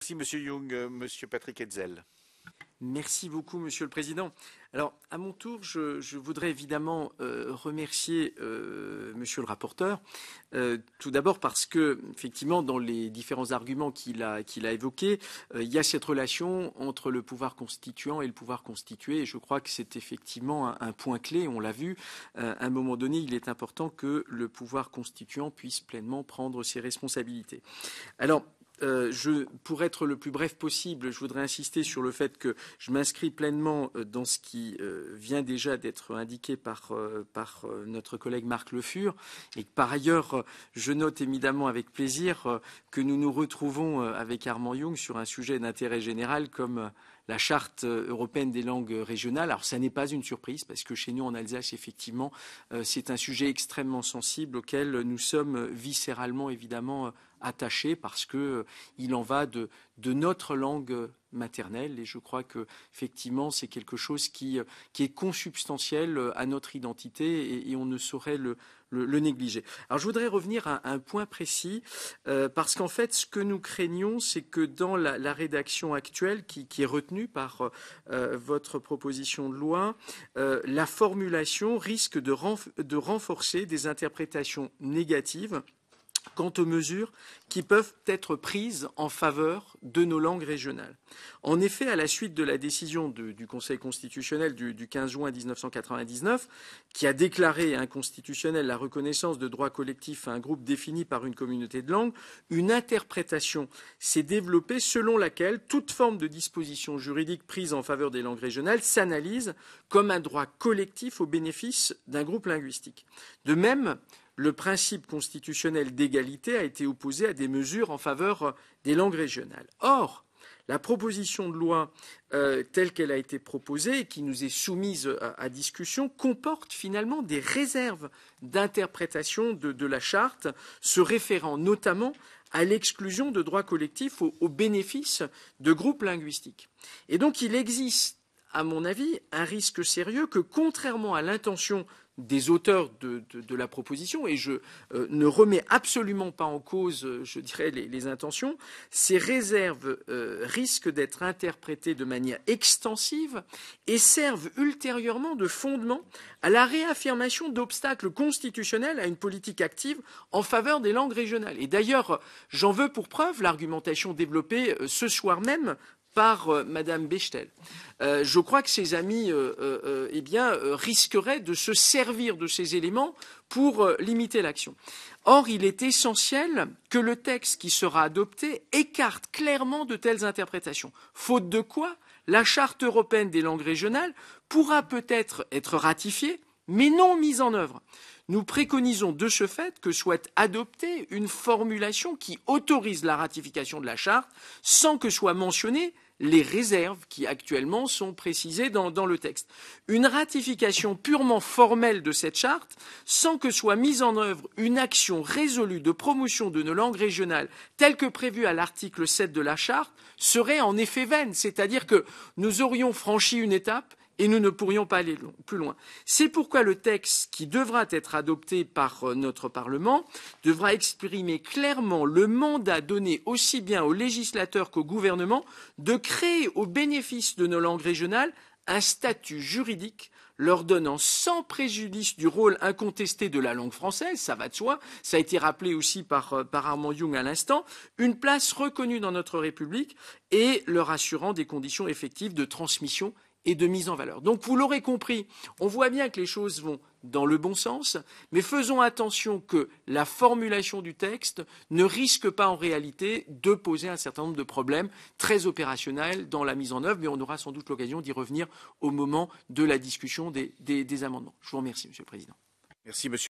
Merci, Monsieur Young. Monsieur Patrick Hetzel. Merci beaucoup, Monsieur le Président. Alors, à mon tour, je voudrais évidemment remercier Monsieur le rapporteur. Tout d'abord parce que, effectivement, dans les différents arguments qu'il a évoqués, il y a cette relation entre le pouvoir constituant et le pouvoir constitué. Et je crois que c'est effectivement un point clé. On l'a vu. À un moment donné, il est important que le pouvoir constituant puisse pleinement prendre ses responsabilités. Alors, pour être le plus bref possible, je voudrais insister sur le fait que je m'inscris pleinement dans ce qui vient déjà d'être indiqué par notre collègue Marc Le Fur, et que par ailleurs, je note évidemment avec plaisir que nous nous retrouvons avec Armand Young sur un sujet d'intérêt général comme la charte européenne des langues régionales. Alors, ça n'est pas une surprise parce que chez nous, en Alsace, effectivement, c'est un sujet extrêmement sensible auquel nous sommes viscéralement, évidemment, attachés parce que il en va de notre langue maternelle et je crois que effectivement c'est quelque chose qui est consubstantiel à notre identité et on ne saurait le négliger. Alors je voudrais revenir à un point précis parce qu'en fait ce que nous craignons c'est que dans la rédaction actuelle qui est retenue par votre proposition de loi, la formulation risque de renforcer des interprétations négatives quant aux mesures qui peuvent être prises en faveur de nos langues régionales. En effet, à la suite de la décision du Conseil constitutionnel du 15 juin 1999, qui a déclaré inconstitutionnelle la reconnaissance de droits collectifs à un groupe défini par une communauté de langues, une interprétation s'est développée selon laquelle toute forme de disposition juridique prise en faveur des langues régionales s'analyse comme un droit collectif au bénéfice d'un groupe linguistique. De même, le principe constitutionnel d'égalité a été opposé à des mesures en faveur des langues régionales. Or, la proposition de loi telle qu'elle a été proposée et qui nous est soumise à discussion comporte finalement des réserves d'interprétation de la charte, se référant notamment à l'exclusion de droits collectifs au bénéfice de groupes linguistiques. Et donc il existe, à mon avis, un risque sérieux que, contrairement à l'intention des auteurs de la proposition, et je ne remets absolument pas en cause, je dirais, les intentions, ces réserves risquent d'être interprétées de manière extensive et servent ultérieurement de fondement à la réaffirmation d'obstacles constitutionnels à une politique active en faveur des langues régionales. Et d'ailleurs, j'en veux pour preuve l'argumentation développée ce soir même par Madame Bechtel. Je crois que ces amis risqueraient de se servir de ces éléments pour limiter l'action. Or, il est essentiel que le texte qui sera adopté écarte clairement de telles interprétations. Faute de quoi, la Charte européenne des langues régionales pourra peut-être être ratifiée, mais non mise en œuvre. Nous préconisons de ce fait que soit adoptée une formulation qui autorise la ratification de la charte sans que soient mentionnées les réserves qui actuellement sont précisées dans le texte. Une ratification purement formelle de cette charte sans que soit mise en œuvre une action résolue de promotion de nos langues régionales telle que prévue à l'article 7 de la charte serait en effet vaine, c'est-à-dire que nous aurions franchi une étape et nous ne pourrions pas aller plus loin. C'est pourquoi le texte qui devra être adopté par notre Parlement devra exprimer clairement le mandat donné aussi bien aux législateurs qu'au gouvernement de créer au bénéfice de nos langues régionales un statut juridique leur donnant sans préjudice du rôle incontesté de la langue française, ça va de soi, ça a été rappelé aussi par Armand Young à l'instant, une place reconnue dans notre République et leur assurant des conditions effectives de transmission et de mise en valeur. Donc vous l'aurez compris, on voit bien que les choses vont dans le bon sens, mais faisons attention que la formulation du texte ne risque pas en réalité de poser un certain nombre de problèmes très opérationnels dans la mise en œuvre, mais on aura sans doute l'occasion d'y revenir au moment de la discussion des amendements. Je vous remercie, Monsieur le Président. Merci, Monsieur.